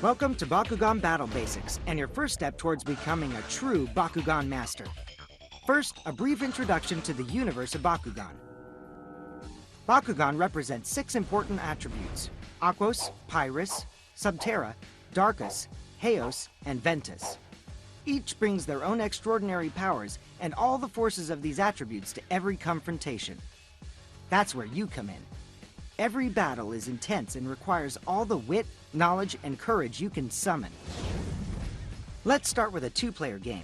Welcome to Bakugan Battle Basics, and your first step towards becoming a true Bakugan master. First, a brief introduction to the universe of Bakugan. Bakugan represents 6 important attributes: Aquos, Pyrus, Subterra, Darkus, Heos, and Ventus. Each brings their own extraordinary powers and all the forces of these attributes to every confrontation. That's where you come in. Every battle is intense and requires all the wit, knowledge, and courage you can summon. Let's start with a 2-player game.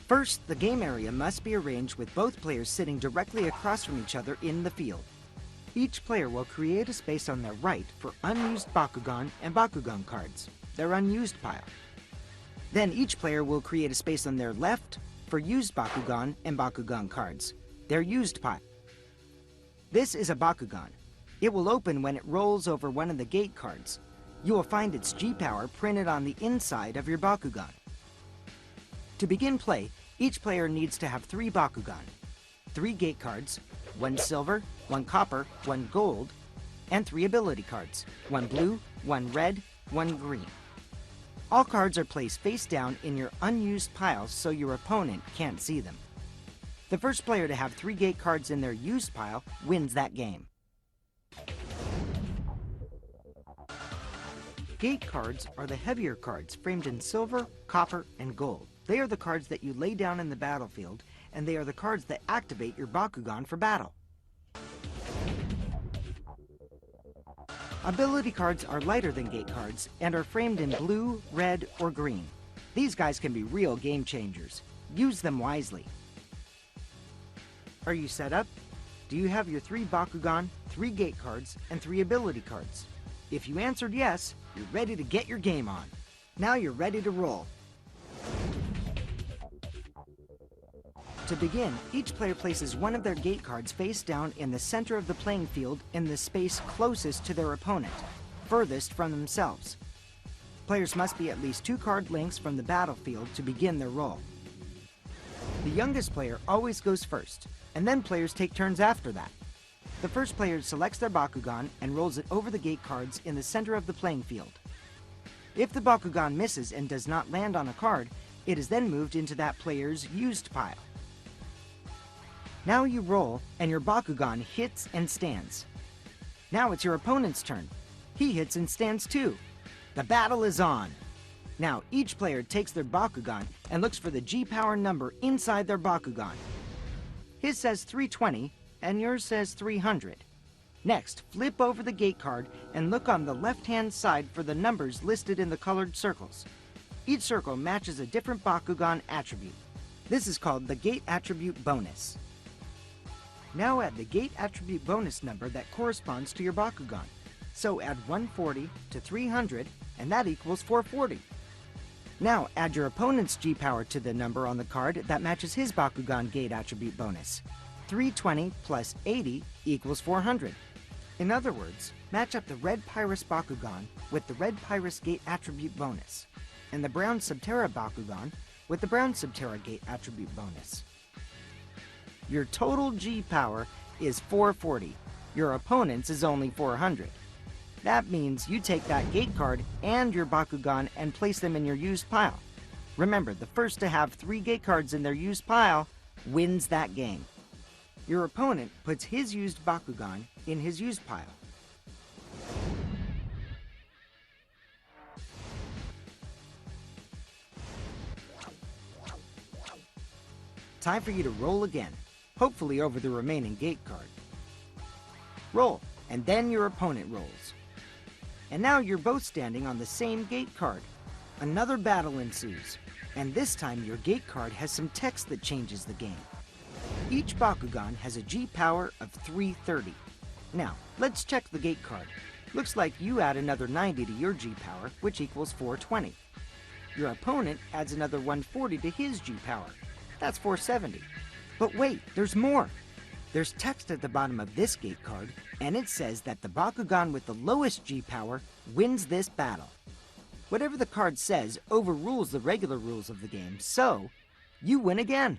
First, the game area must be arranged with both players sitting directly across from each other in the field. Each player will create a space on their right for unused Bakugan and Bakugan cards, their unused pile. Then each player will create a space on their left for used Bakugan and Bakugan cards, their used pile. This is a Bakugan. It will open when it rolls over one of the gate cards. You will find its G-power printed on the inside of your Bakugan. To begin play, each player needs to have 3 Bakugan, 3 gate cards, 1 silver, 1 copper, 1 gold, and 3 ability cards, 1 blue, 1 red, 1 green. All cards are placed face down in your unused piles so your opponent can't see them. The first player to have 3 gate cards in their used pile wins that game. Gate cards are the heavier cards framed in silver, copper, and gold. They are the cards that you lay down in the battlefield, and they are the cards that activate your Bakugan for battle. Ability cards are lighter than gate cards and are framed in blue, red, or green. These guys can be real game changers. Use them wisely. Are you set up? Do you have your 3 Bakugan, 3 gate cards, and 3 ability cards? If you answered yes, you're ready to get your game on. Now you're ready to roll. To begin, each player places one of their gate cards face down in the center of the playing field in the space closest to their opponent, furthest from themselves. Players must be at least 2 card lengths from the battlefield to begin their roll. The youngest player always goes first, and then players take turns after that. The first player selects their Bakugan and rolls it over the gate cards in the center of the playing field. If the Bakugan misses and does not land on a card, it is then moved into that player's used pile. Now you roll, and your Bakugan hits and stands. Now it's your opponent's turn. He hits and stands too. The battle is on. Now each player takes their Bakugan and looks for the G-power number inside their Bakugan. His says 320, and yours says 300. Next, flip over the gate card and look on the left-hand side for the numbers listed in the colored circles. Each circle matches a different Bakugan attribute. This is called the Gate Attribute Bonus. Now add the Gate Attribute Bonus number that corresponds to your Bakugan. So add 140 to 300, and that equals 440. Now add your opponent's G-power to the number on the card that matches his Bakugan Gate Attribute Bonus. 320 plus 80 equals 400. In other words, match up the red Pyrus Bakugan with the red Pyrus Gate Attribute Bonus, and the brown Subterra Bakugan with the brown Subterra Gate Attribute Bonus. Your total G-power is 440. Your opponent's is only 400. That means you take that gate card and your Bakugan and place them in your used pile. Remember, the first to have 3 gate cards in their used pile wins that game. Your opponent puts his used Bakugan in his used pile. Time for you to roll again, hopefully over the remaining gate card. Roll, and then your opponent rolls. And now you're both standing on the same gate card. Another battle ensues, and this time your gate card has some text that changes the game. Each Bakugan has a G-power of 330. Now, let's check the gate card. Looks like you add another 90 to your G-power, which equals 420. Your opponent adds another 140 to his G-power. That's 470. But wait, there's more. There's text at the bottom of this gate card, and it says that the Bakugan with the lowest G-power wins this battle. Whatever the card says overrules the regular rules of the game, so you win again,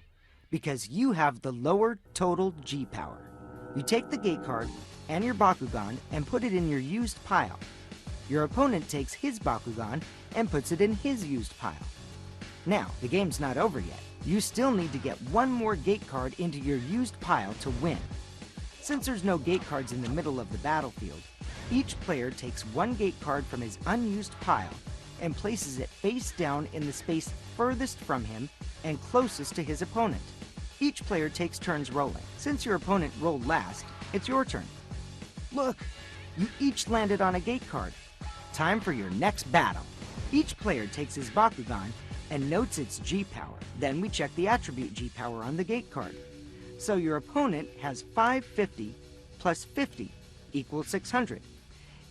because you have the lower total G-power. You take the gate card and your Bakugan and put it in your used pile. Your opponent takes his Bakugan and puts it in his used pile. Now, the game's not over yet. You still need to get one more gate card into your used pile to win. Since there's no gate cards in the middle of the battlefield, each player takes one gate card from his unused pile and places it face down in the space furthest from him and closest to his opponent. Each player takes turns rolling. Since your opponent rolled last, it's your turn. Look, you each landed on a gate card. Time for your next battle. Each player takes his Bakugan and notes its G-Power. Then we check the attribute G-Power on the gate card. So your opponent has 550 plus 50 equals 600.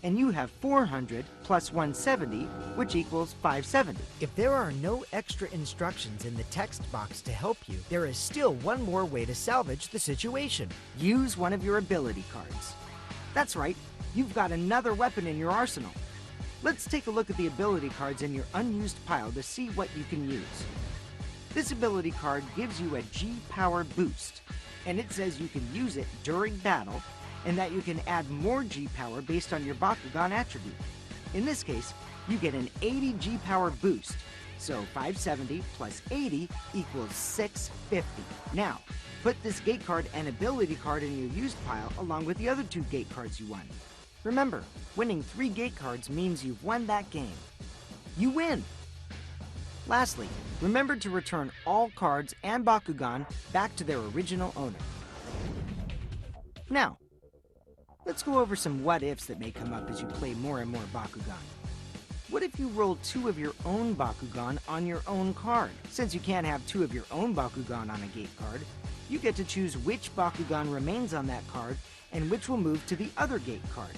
And you have 400 plus 170, which equals 570. If there are no extra instructions in the text box to help you, there is still one more way to salvage the situation. Use one of your ability cards. That's right, you've got another weapon in your arsenal. Let's take a look at the ability cards in your unused pile to see what you can use. This ability card gives you a G-Power boost, and it says you can use it during battle, and that you can add more G-Power based on your Bakugan attribute. In this case, you get an 80 G-Power boost, so 570 plus 80 equals 650. Now, put this gate card and ability card in your used pile along with the other 2 gate cards you won. Remember, winning 3 gate cards means you've won that game. You win! Lastly, remember to return all cards and Bakugan back to their original owner. Now, let's go over some what-ifs that may come up as you play more and more Bakugan. What if you roll 2 of your own Bakugan on your own card? Since you can't have 2 of your own Bakugan on a gate card, you get to choose which Bakugan remains on that card and which will move to the other gate card.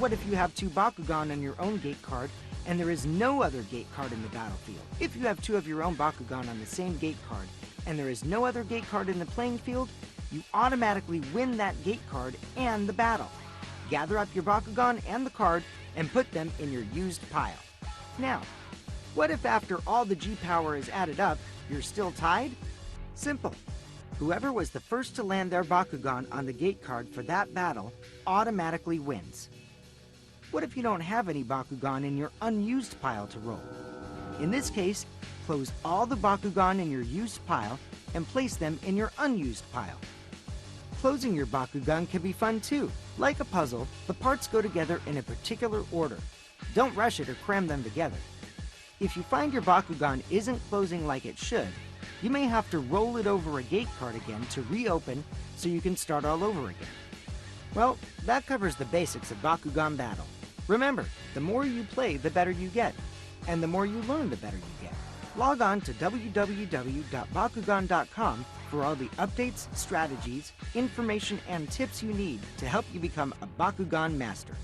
What if you have 2 Bakugan on your own gate card and there is no other gate card in the battlefield? If you have 2 of your own Bakugan on the same gate card and there is no other gate card in the playing field, you automatically win that gate card and the battle. Gather up your Bakugan and the card and put them in your used pile. Now, what if after all the G-Power is added up, you're still tied? Simple. Whoever was the first to land their Bakugan on the gate card for that battle automatically wins. What if you don't have any Bakugan in your unused pile to roll? In this case, close all the Bakugan in your used pile and place them in your unused pile. Closing your Bakugan can be fun too. Like a puzzle, the parts go together in a particular order. Don't rush it or cram them together. If you find your Bakugan isn't closing like it should, you may have to roll it over a gate card again to reopen so you can start all over again. Well, that covers the basics of Bakugan Battle. Remember, the more you play, the better you get. And the more you learn, the better you get. Log on to www.bakugan.com for all the updates, strategies, information, and tips you need to help you become a Bakugan master.